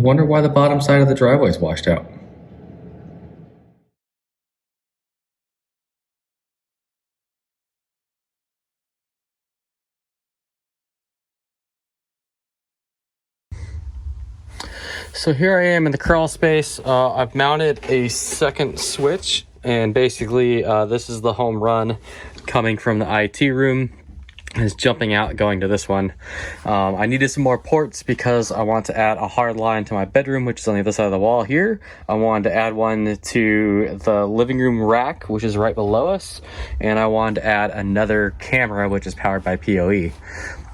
Wonder why the bottom side of the driveway is washed out. So here I am in the crawl space. I've mounted a second switch, and basically this is the home run coming from the IT room. Is jumping out going to this one. I needed some more ports because I want to add a hard line to my bedroom, which is on the other side of the wall here. I wanted to add one to the living room rack, which is right below us, and I wanted to add another camera, which is powered by PoE.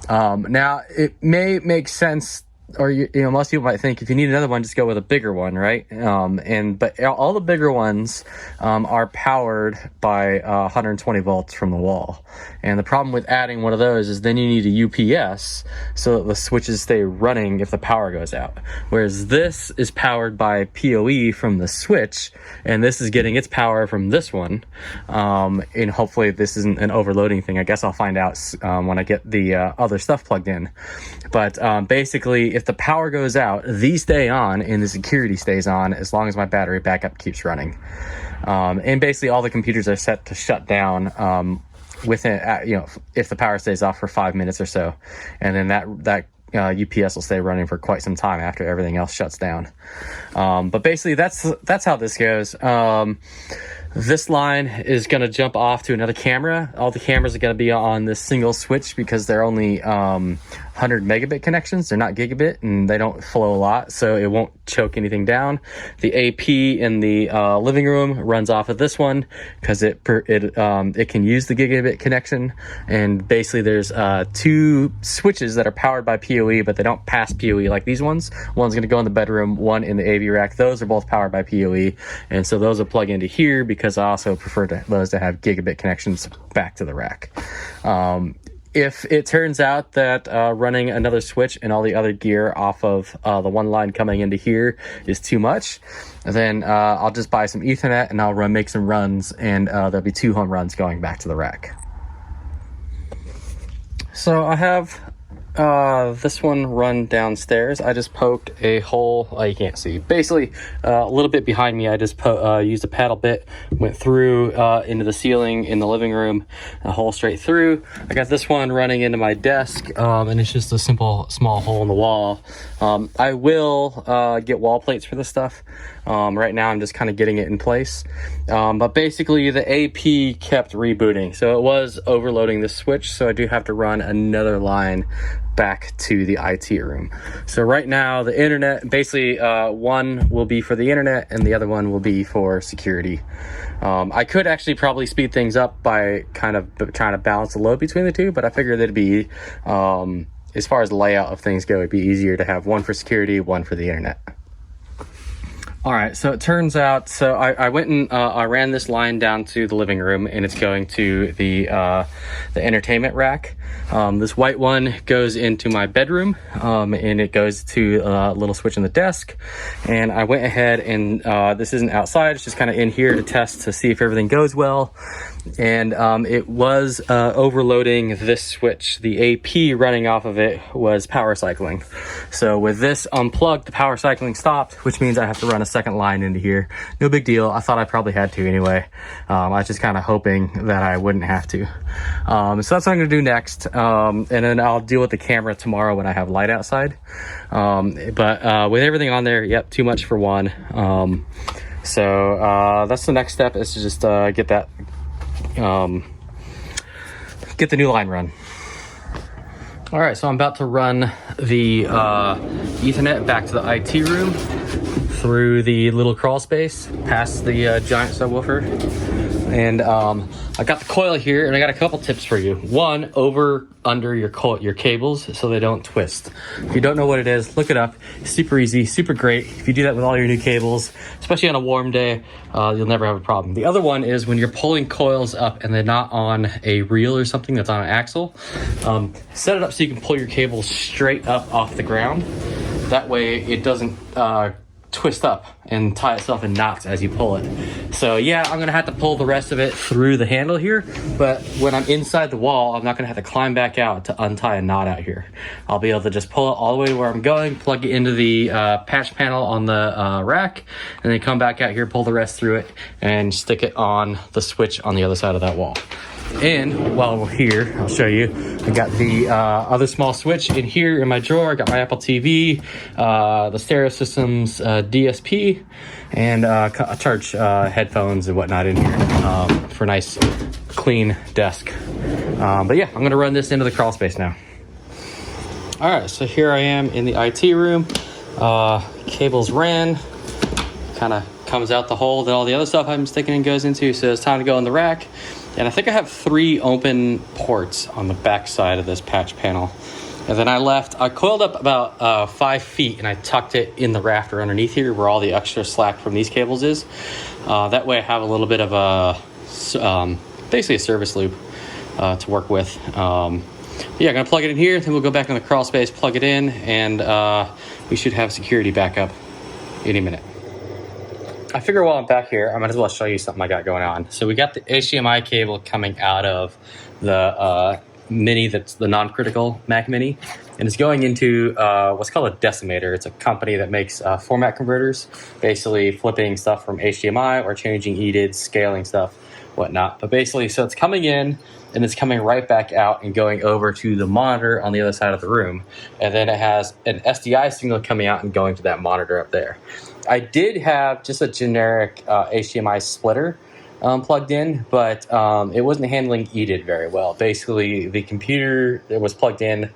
Now it may make sense, or you know, most people might think if you need another one, just go with a bigger one, right? But all the bigger ones are powered by 120 volts from the wall. And the problem with adding one of those is then you need a UPS so that the switches stay running if the power goes out. Whereas this is powered by PoE from the switch, and this is getting its power from this one. And hopefully this isn't an overloading thing. I guess I'll find out when I get the other stuff plugged in. But basically, if the power goes out, these stay on and the security stays on as long as my battery backup keeps running. And basically all the computers are set to shut down within, if the power stays off for 5 minutes or so. And then that UPS will stay running for quite some time after everything else shuts down. But basically that's how this goes. This line is going to jump off to another camera. All the cameras are going to be on this single switch because they're only 100 megabit connections. They're not gigabit, and they don't flow a lot, so it won't choke anything down. The AP in the living room runs off of this one because it can use the gigabit connection. And basically, there's two switches that are powered by PoE, but they don't pass PoE like these ones. One's going to go in the bedroom, one in the AV rack. Those are both powered by PoE, and so those will plug into here because I also prefer those to have gigabit connections back to the rack. If it turns out that running another switch and all the other gear off of the one line coming into here is too much, then I'll just buy some Ethernet and I'll make some runs, and there'll be 2 home runs going back to the rack. So I have this one run downstairs. I just poked a hole. You can't see. Basically, a little bit behind me, I just used a paddle bit, went through into the ceiling in the living room, a hole straight through. I got this one running into my desk, and it's just a simple small hole in the wall. I will get wall plates for this stuff. Right now I'm just kind of getting it in place. But basically the AP kept rebooting, so it was overloading the switch, so I do have to run another line back to the IT room. So right now the internet, basically one will be for the internet and the other one will be for security. I could actually probably speed things up by kind of trying to balance the load between the two, but I figured it'd be, as far as the layout of things go, it'd be easier to have one for security, one for the internet. All right, so it turns out, I went and I ran this line down to the living room, and it's going to the entertainment rack. This white one goes into my bedroom, and it goes to a little switch on the desk. And I went ahead and this isn't outside, it's just kind of in here to test to see if everything goes well. And it was overloading this switch. The AP running off of it was power cycling. So with this unplugged, the power cycling stopped, which means I have to run a second line into here. No big deal. I thought I probably had to anyway. I was just kind of hoping that I wouldn't have to. So that's what I'm going to do next. And then I'll deal with the camera tomorrow when I have light outside. But with everything on there, yep, too much for one. So that's the next step, is to just get the new line run. All right, so I'm about to run the Ethernet back to the IT room through the little crawl space, past the giant subwoofer. And I got the coil here, and I got a couple tips for you. One, under your cables so they don't twist. If you don't know what it is, look it up. It's super easy, super great. If you do that with all your new cables, especially on a warm day, you'll never have a problem. The other one is when you're pulling coils up and they're not on a reel or something that's on an axle, set it up so you can pull your cables straight up off the ground. That way it doesn't twist up and tie itself in knots as you pull it. So yeah, I'm gonna have to pull the rest of it through the handle here, but when I'm inside the wall, I'm not gonna have to climb back out to untie a knot out here. I'll be able to just pull it all the way to where I'm going, plug it into the patch panel on the rack, and then come back out here, pull the rest through it, and stick it on the switch on the other side of that wall. And while we're here, I'll show you, I got the other small switch in here in my drawer. I got my Apple TV, the stereo system's DSP, and I charge headphones and whatnot in here for a nice clean desk. But yeah, I'm gonna run this into the crawl space now. All right, so here I am in the IT room. Cables ran, kind of comes out the hole that all the other stuff I'm sticking in goes into, so it's time to go in the rack. And I think I have 3 open ports on the back side of this patch panel. And then I coiled up about 5 feet and I tucked it in the rafter underneath here where all the extra slack from these cables is. That way I have a little bit of a, basically a service loop to work with. Yeah, I'm gonna plug it in here, then we'll go back in the crawl space, plug it in, and we should have security backup any minute. I figure while I'm back here, I might as well show you something I got going on. So we got the HDMI cable coming out of the Mini, that's the non-critical Mac Mini, and it's going into what's called a decimator. It's a company that makes format converters, basically flipping stuff from HDMI or changing EDID, scaling stuff, whatnot. But basically, so it's coming in and it's coming right back out and going over to the monitor on the other side of the room. And then it has an SDI signal coming out and going to that monitor up there. I did have just a generic HDMI splitter plugged in, but it wasn't handling EDID very well. Basically, the computer that was plugged in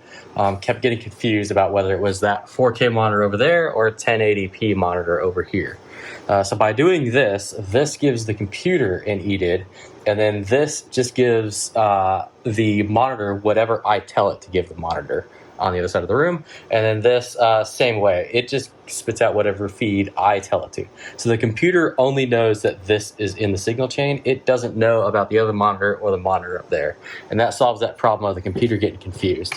kept getting confused about whether it was that 4K monitor over there or a 1080p monitor over here. So by doing this, this gives the computer an EDID, and then this just gives the monitor whatever I tell it to give the monitor on the other side of the room. And then this, same way, it just spits out whatever feed I tell it to. So the computer only knows that this is in the signal chain. It doesn't know about the other monitor or the monitor up there. And that solves that problem of the computer getting confused.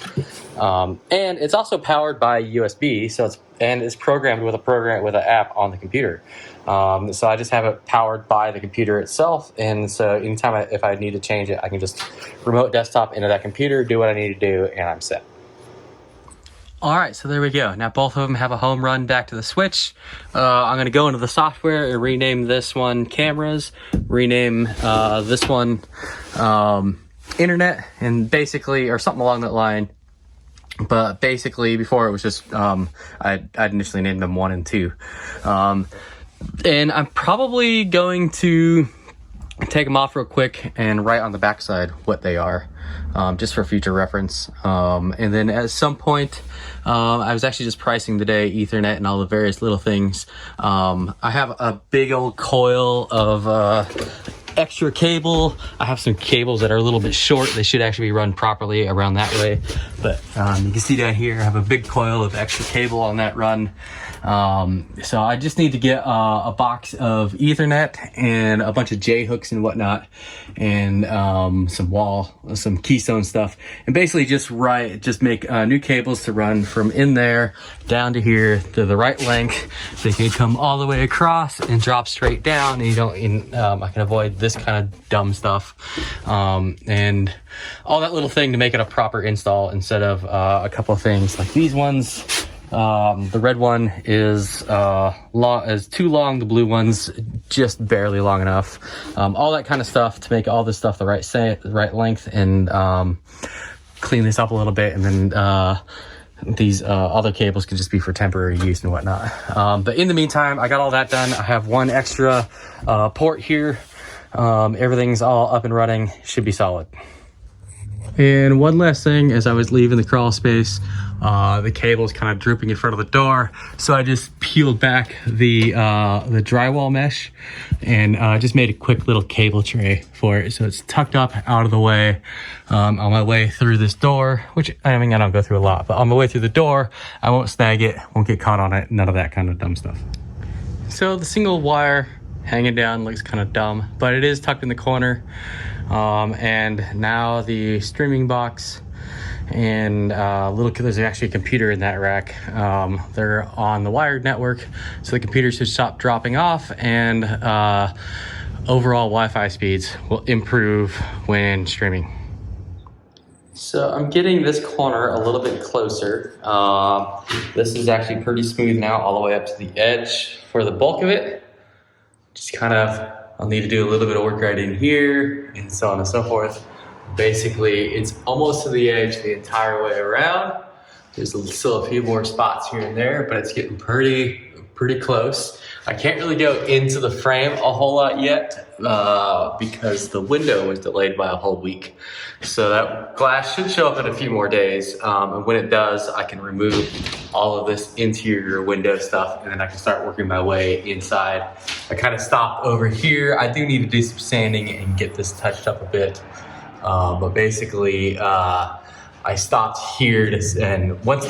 And it's also powered by USB, so it's programmed with an app on the computer. So I just have it powered by the computer itself, and so anytime if I need to change it, I can just remote desktop into that computer, do what I need to do, and I'm set. All right, so there we go. Now both of them have a home run back to the switch. I'm gonna go into the software and rename this one cameras, rename this one internet, and basically, or something along that line. But basically, before it was just, I'd initially named them 1 and 2. And I'm probably going to take them off real quick and write on the backside what they are, just for future reference. And then at some point, I was actually just pricing today Ethernet and all the various little things. I have a big old coil of extra cable. I have some cables that are a little bit short. They should actually be run properly around that way. But you can see down here, I have a big coil of extra cable on that run. So I just need to get a box of Ethernet and a bunch of J hooks and whatnot, and some Keystone stuff, and basically just make new cables to run from in there down to here to the right length. They can come all the way across and drop straight down, and I can avoid this kind of dumb stuff, and all that little thing to make it a proper install instead of a couple of things like these ones. The red one is too long. The blue one's just barely long enough. All that kind of stuff to make all this stuff the right length, and clean this up a little bit, and then these other cables can just be for temporary use and whatnot. But in the meantime, I got all that done. I have one extra port here. Everything's all up and running. Should be solid. And one last thing, as I was leaving the crawl space, the cable's kind of drooping in front of the door, so I just peeled back the drywall mesh and just made a quick little cable tray for it, so it's tucked up out of the way on my way through this door, which, I mean, I don't go through a lot, but on my way through the door, I won't snag it, won't get caught on it, none of that kind of dumb stuff. So the single wire hanging down looks kind of dumb, but it is tucked in the corner. And now the streaming box and there's actually a computer in that rack. They're on the wired network, so the computer should stop dropping off, and overall Wi-Fi speeds will improve when streaming. So I'm getting this corner a little bit closer. This is actually pretty smooth now, all the way up to the edge for the bulk of it. Just kind of, I'll need to do a little bit of work right in here, and so on and so forth. Basically, it's almost to the edge the entire way around. There's still a few more spots here and there, but it's getting pretty close. I can't really go into the frame a whole lot yet because the window was delayed by a whole week. So that glass should show up in a few more days. And when it does, I can remove all of this interior window stuff, and then I can start working my way inside. I kind of stopped over here. I do need to do some sanding and get this touched up a bit. But basically, I stopped here and once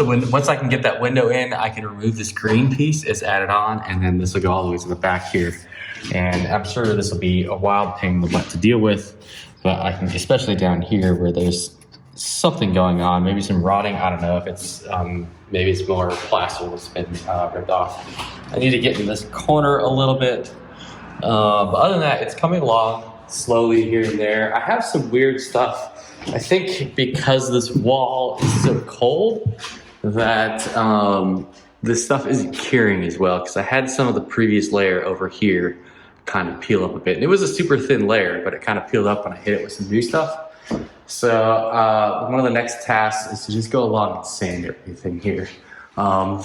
I can get that window in, I can remove this green piece. It's added on, and then this will go all the way to the back here. And I'm sure this will be a wild pain in the butt to deal with, but I can, especially down here where there's something going on, maybe some rotting. I don't know if it's maybe it's more plaster that's been ripped off. I need to get in this corner a little bit, but other than that, it's coming along slowly here and there. I have some weird stuff. I think because this wall is so cold that this stuff isn't curing as well, because I had some of the previous layer over here kind of peel up a bit. And it was a super thin layer, but it kind of peeled up when I hit it with some new stuff. So one of the next tasks is to just go along and sand everything here.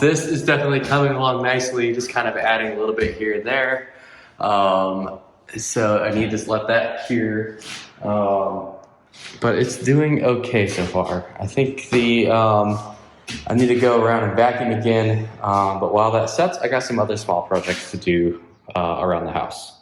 This is definitely coming along nicely, just kind of adding a little bit here and there. So I need to just let that cure. But it's doing okay so far. I think I need to go around and vacuum again. But while that sets, I got some other small projects to do around the house.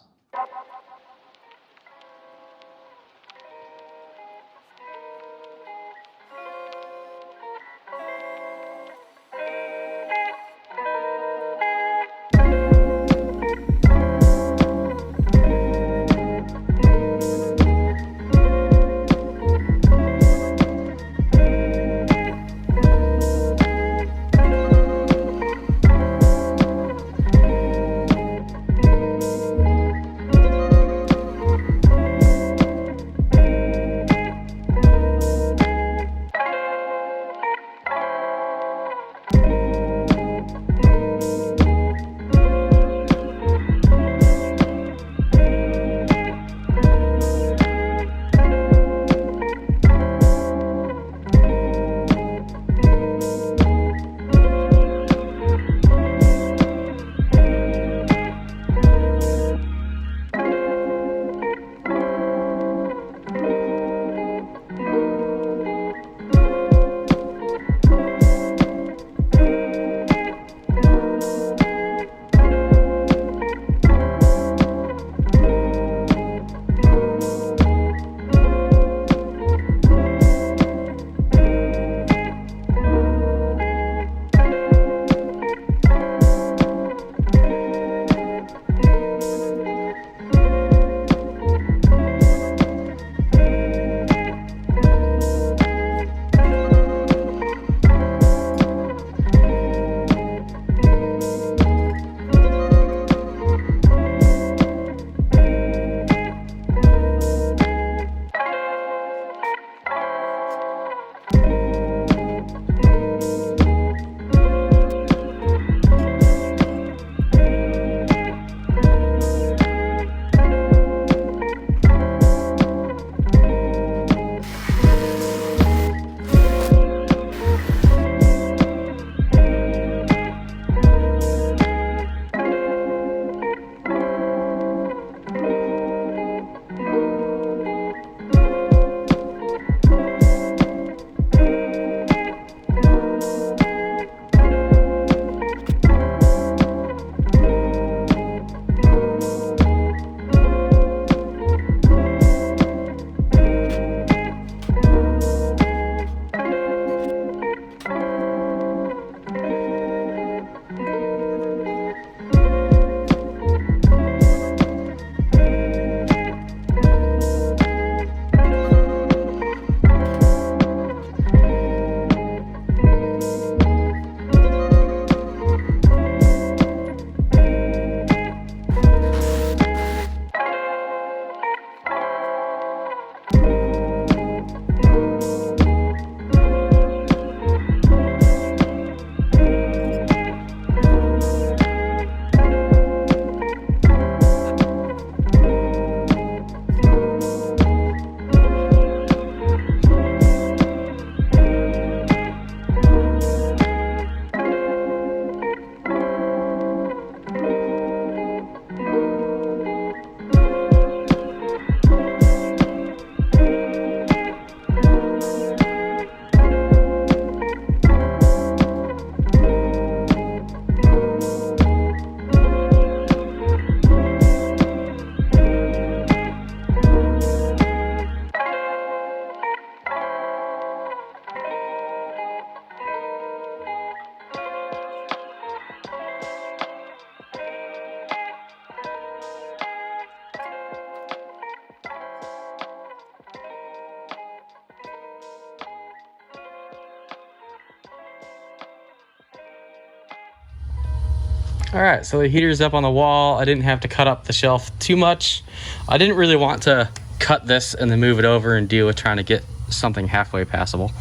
All right, so the heater's up on the wall. I didn't have to cut up the shelf too much. I didn't really want to cut this and then move it over and deal with trying to get something halfway passable.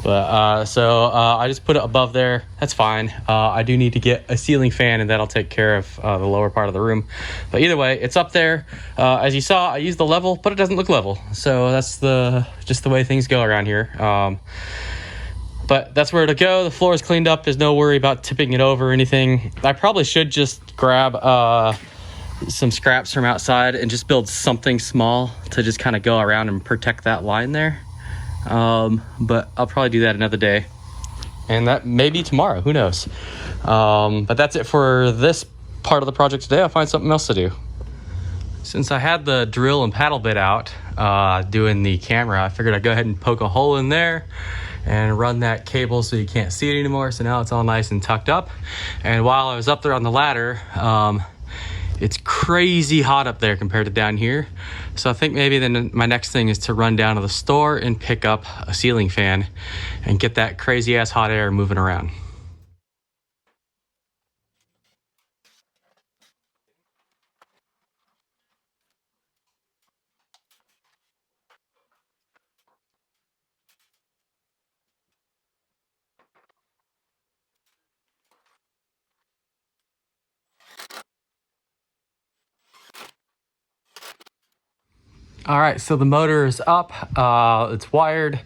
But so I just put it above there. That's fine. I do need to get a ceiling fan, and that'll take care of the lower part of the room. But either way, it's up there. As you saw, I used the level, but it doesn't look level. So that's just the way things go around here. But that's where it'll go. The floor is cleaned up. There's no worry about tipping it over or anything. I probably should just grab some scraps from outside and just build something small to just kind of go around and protect that line there. But I'll probably do that another day. And that may be tomorrow. Who knows? But that's it for this part of the project today. I'll find something else to do. Since I had the drill and paddle bit out doing the camera, I figured I'd go ahead and poke a hole in there and run that cable so you can't see it anymore. So now it's all nice and tucked up. And while I was up there on the ladder, it's crazy hot up there compared to down here. So I think maybe then my next thing is to run down to the store and pick up a ceiling fan and get that crazy ass hot air moving around. All right, so the motor is up, it's wired,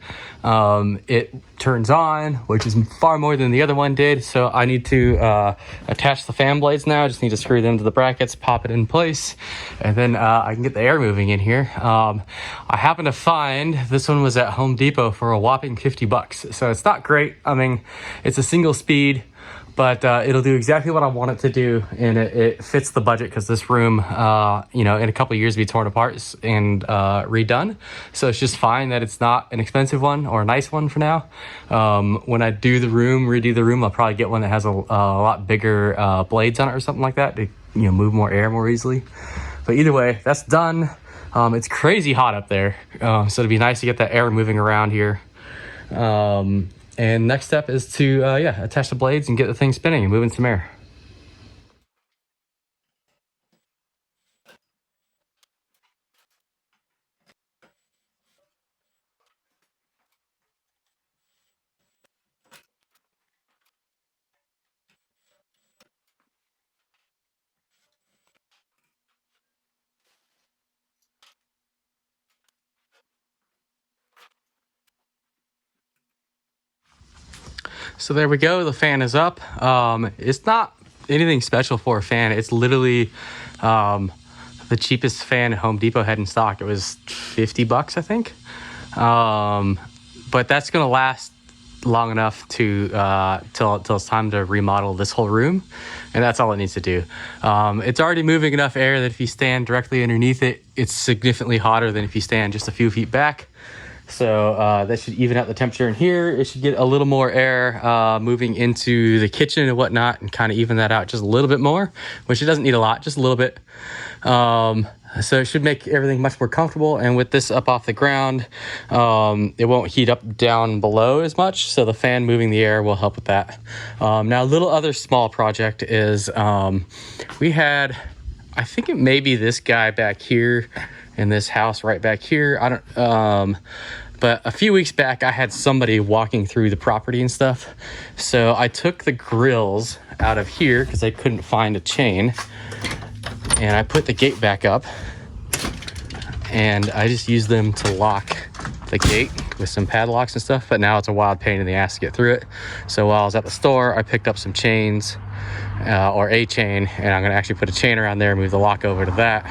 it turns on, which is far more than the other one did. So I need to attach the fan blades now. I just need to screw them to the brackets, pop it in place, and then I can get the air moving in here. I happen to find this one was at Home Depot for a whopping $50. So it's not great. I mean, it's a single speed, but it'll do exactly what I want it to do, and it fits the budget because this room, you know, in a couple of years be torn apart and redone. So it's just fine that it's not an expensive one or a nice one for now. When I do redo the room, I'll probably get one that has a lot bigger blades on it or something like that to, you know, move more air more easily. But either way, that's done. It's crazy hot up there, so it'd be nice to get that air moving around here. And next step is to, attach the blades and get the thing spinning and moving some air. So there we go. The fan is up. It's not anything special for a fan. It's literally the cheapest fan Home Depot had in stock. It was $50, I think. But that's gonna last long enough to till it's time to remodel this whole room, and that's all it needs to do. It's already moving enough air that if you stand directly underneath it, it's significantly hotter than if you stand just a few feet back. So that should even out the temperature in here. It should get a little more air moving into the kitchen and whatnot, and kind of even that out just a little bit more, which it doesn't need a lot, just a little bit. So it should make everything much more comfortable. And with this up off the ground, it won't heat up down below as much. So the fan moving the air will help with that. Now, a little other small project is we had, I think it may be this guy back here in this house right back here. I don't, but a few weeks back, I had somebody walking through the property and stuff. So I took the grills out of here because I couldn't find a chain. And I put the gate back up, and I just used them to lock the gate with some padlocks and stuff, but now it's a wild pain in the ass to get through it. So while I was at the store, I picked up some chains, or a chain, and I'm gonna actually put a chain around there, move the lock over to that,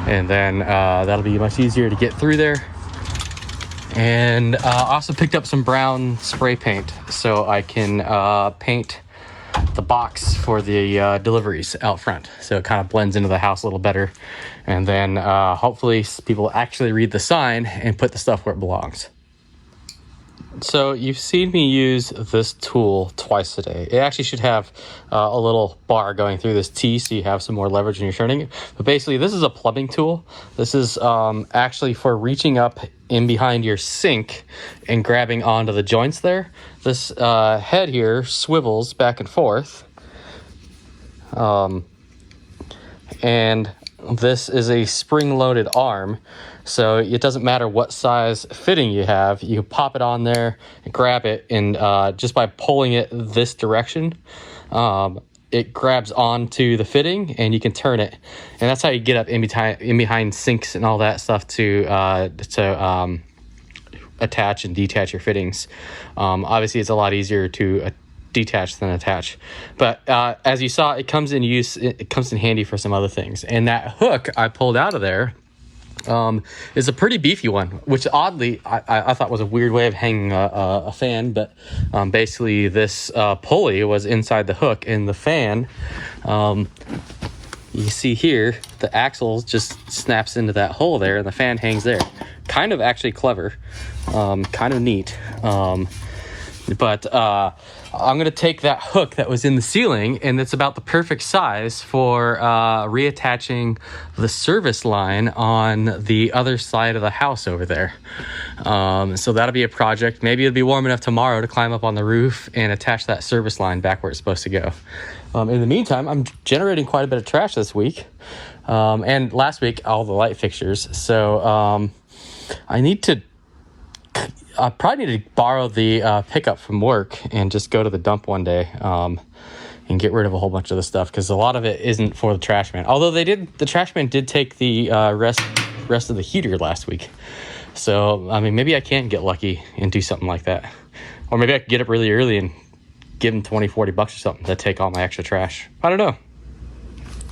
and then that'll be much easier to get through there. And I also picked up some brown spray paint so I can paint the box for the deliveries out front, so it kind of blends into the house a little better, and then hopefully people actually read the sign and put the stuff where it belongs. So you've seen me use this tool twice today. It actually should have a little bar going through this T, so you have some more leverage when you're turning it. But basically, this is a plumbing tool. This is actually for reaching up in behind your sink and grabbing onto the joints there. This head here swivels back and forth. And this is a spring-loaded arm, so it doesn't matter what size fitting you have. You can pop it on there and grab it, and just by pulling it this direction, it grabs onto the fitting, and you can turn it. And that's how you get up in behind sinks and all that stuff to attach and detach your fittings. Obviously, it's a lot easier to detach than attach, but as you saw, it comes in use. It comes in handy for some other things. And that hook I pulled out of there is a pretty beefy one, which oddly I thought was a weird way of hanging a fan. But basically, this pulley was inside the hook, and the fan. You see here, the axle just snaps into that hole there, and the fan hangs there. Kind of actually clever, kind of neat. But I'm going to take that hook that was in the ceiling, and it's about the perfect size for reattaching the service line on the other side of the house over there. So that'll be a project. Maybe it'll be warm enough tomorrow to climb up on the roof and attach that service line back where it's supposed to go. In the meantime, I'm generating quite a bit of trash this week. And last week, all the light fixtures. So I probably need to borrow the pickup from work and just go to the dump one day and get rid of a whole bunch of the stuff, because a lot of it isn't for the trash man. Although the trash man did take the rest of the heater last week. So, I mean, maybe I can get lucky and do something like that. Or maybe I could get up really early and give them $20-$40 or something to take all my extra trash. I don't know.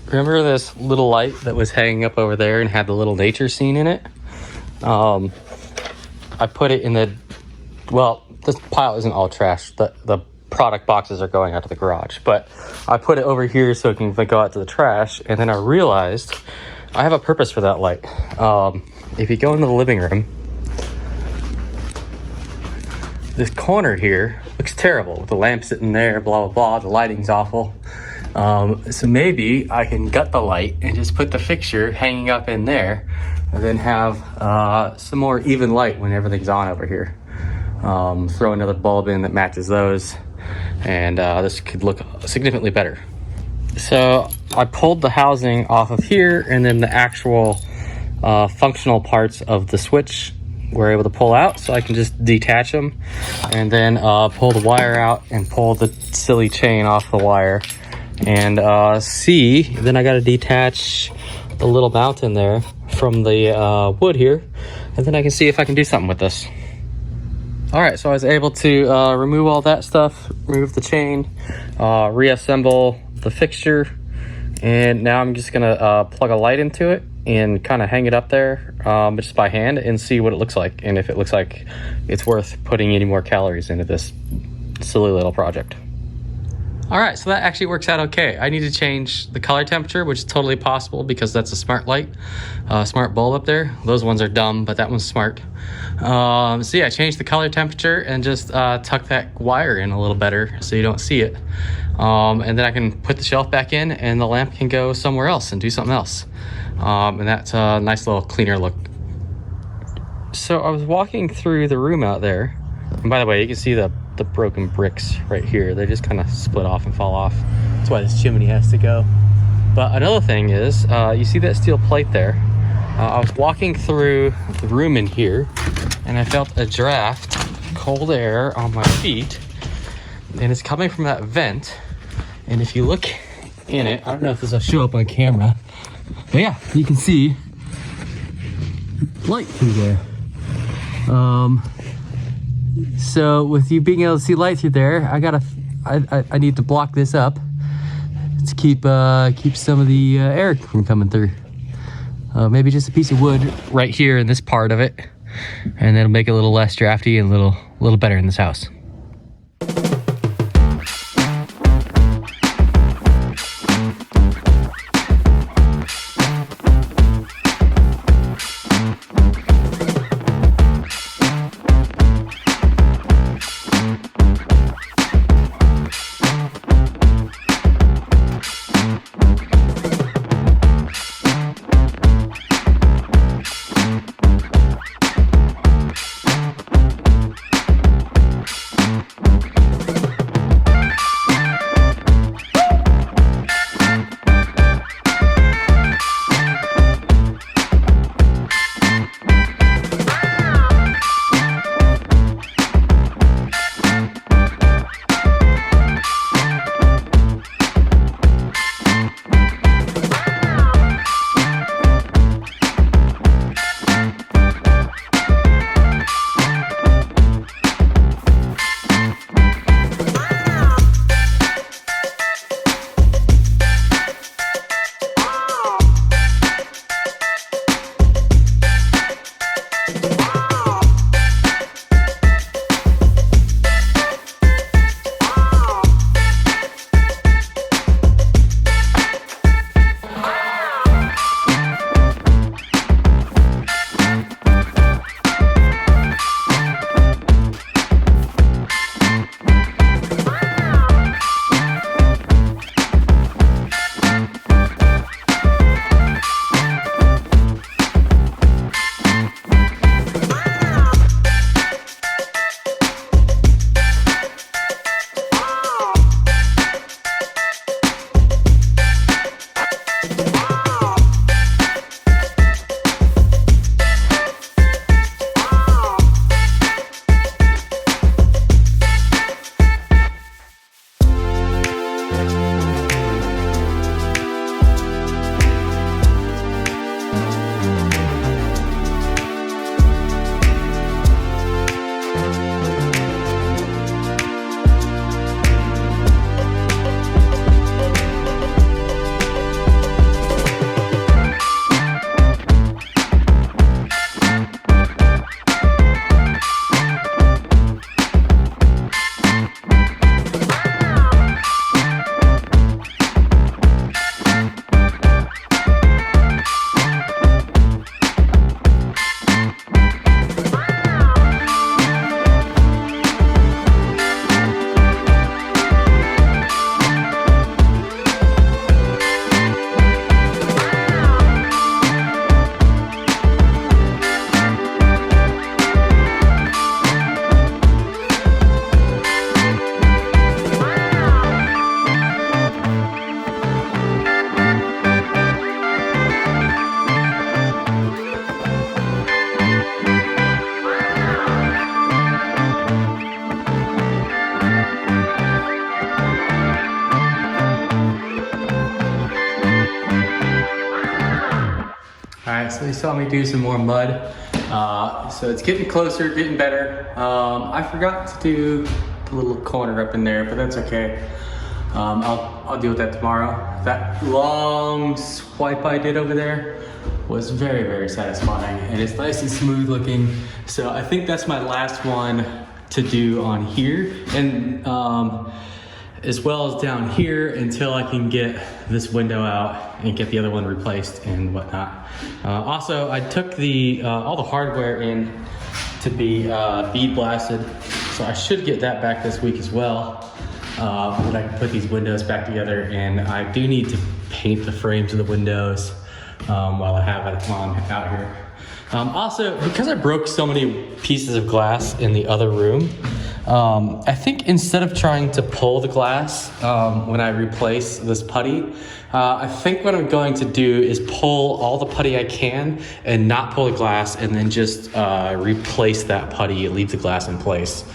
Remember this little light that was hanging up over there and had the little nature scene in it? I put it in this pile isn't all trash. The product boxes are going out to the garage, but I put it over here so it can go out to the trash. And then I realized I have a purpose for that light. If you go into the living room, this corner here looks terrible with the lamp sitting there, blah, blah, blah. The lighting's awful. So maybe I can gut the light and just put the fixture hanging up in there, and then have some more even light when everything's on over here. Throw another bulb in that matches those, and this could look significantly better. So I pulled the housing off of here, and then the actual functional parts of the switch were able to pull out, so I can just detach them, and then pull the wire out and pull the silly chain off the wire. And then I got to detach the little mountain there from the wood here, and then I can see if I can do something with this. All right, so I was able to remove all that stuff, remove the chain, reassemble the fixture, and now I'm just gonna plug a light into it and kind of hang it up there just by hand and see what it looks like, and if it looks like it's worth putting any more calories into this silly little project. All right, so that actually works out okay. I need to change the color temperature, which is totally possible because that's a smart light, smart bulb up there. Those ones are dumb, but that one's smart. So yeah, change the color temperature and just tuck that wire in a little better so you don't see it. And then I can put the shelf back in, and the lamp can go somewhere else and do something else. And that's a nice little cleaner look. So I was walking through the room out there, and by the way, you can see the broken bricks right here. They just kind of split off and fall off. That's why this chimney has to go. But another thing is, you see that steel plate there? I was walking through the room in here, and I felt a draft, cold air on my feet, and it's coming from that vent. And if you look in it, I don't know if this will show up on camera, but yeah, you can see light through there. So with you being able to see light through there, I need to block this up to keep some of the air from coming through. Maybe just a piece of wood right here in this part of it, and it'll make it a little less drafty and a little better in this house. All right, so you saw me do some more mud. So it's getting closer, getting better. I forgot to do the little corner up in there, but that's okay. I'll deal with that tomorrow. That long swipe I did over there was very, very satisfying, and it's nice and smooth looking. So I think that's my last one to do on here, and as well as down here until I can get this window out and get the other one replaced and whatnot. Also, I took the all the hardware in to be bead blasted, so I should get that back this week as well. But I can put these windows back together, and I do need to paint the frames of the windows while I have it on out here. Also, because I broke so many pieces of glass in the other room, I think instead of trying to pull the glass when I replace this putty, I think what I'm going to do is pull all the putty I can and not pull the glass, and then just replace that putty and leave the glass in place.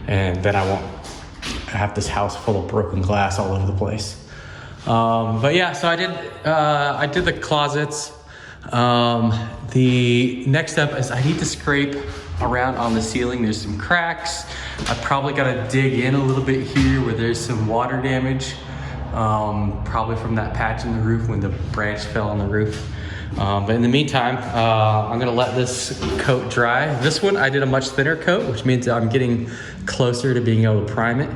And then I won't have this house full of broken glass all over the place. But yeah, so I did the closets. The next step is I need to scrape around on the ceiling. There's some cracks. I probably got to dig in a little bit here where there's some water damage, probably from that patch in the roof when the branch fell on the roof. But in the meantime, I'm gonna let this coat dry. This one, I did a much thinner coat, which means I'm getting closer to being able to prime it.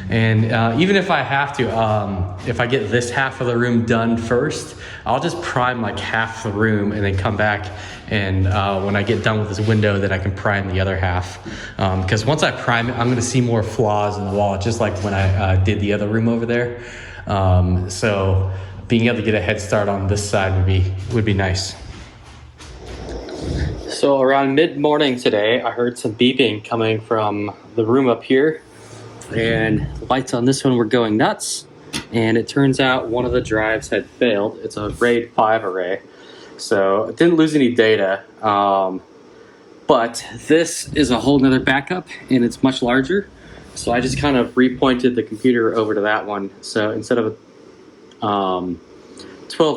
And even if I have to, if I get this half of the room done first, I'll just prime like half the room and then come back. And when I get done with this window, then I can prime the other half. Because once I prime it, I'm gonna see more flaws in the wall, just like when I did the other room over there. So being able to get a head start on this side would be nice. So around mid-morning today, I heard some beeping coming from the room up here, and the lights on this one were going nuts, and it turns out one of the drives had failed. It's a RAID 5 array, so it didn't lose any data, but this is a whole nother backup, and it's much larger. So I just kind of repointed the computer over to that one. So instead of a 12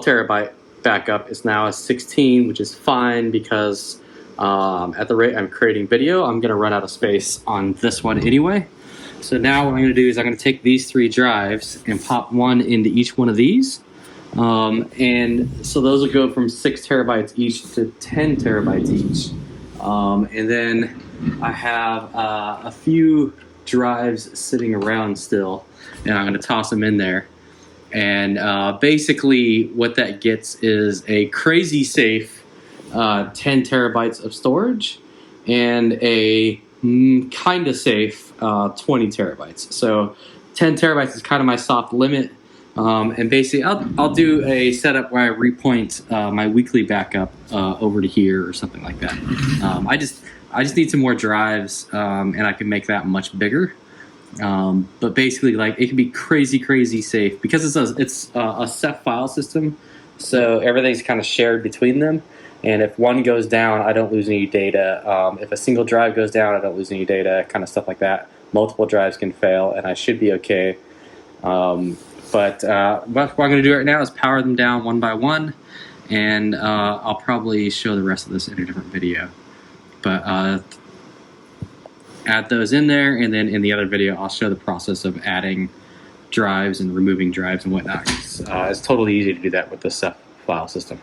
terabyte backup, it's now a 16, which is fine because at the rate I'm creating video, I'm gonna run out of space on this one anyway. So now what I'm gonna do is I'm gonna take these 3 drives and pop one into each one of these. And so those will go from 6 terabytes each to 10 terabytes each. And then I have a few drives sitting around still, and I'm gonna toss them in there. And basically what that gets is a crazy safe 10 terabytes of storage and a kind of safe 20 terabytes. So 10 terabytes is kind of my soft limit. And basically I'll do a setup where I repoint my weekly backup over to here or something like that. I just need some more drives, and I can make that much bigger. But basically, like, it can be crazy safe because it's a Ceph file system, so everything's kind of shared between them. And if one goes down, I don't lose any data. If a single drive goes down, I don't lose any data. Kind of stuff like that. Multiple drives can fail, and I should be okay. But what I'm going to do right now is power them down one by one, and I'll probably show the rest of this in a different video. But add those in there, and then in the other video I'll show the process of adding drives and removing drives and whatnot. It's totally easy to do that with the Ceph file system.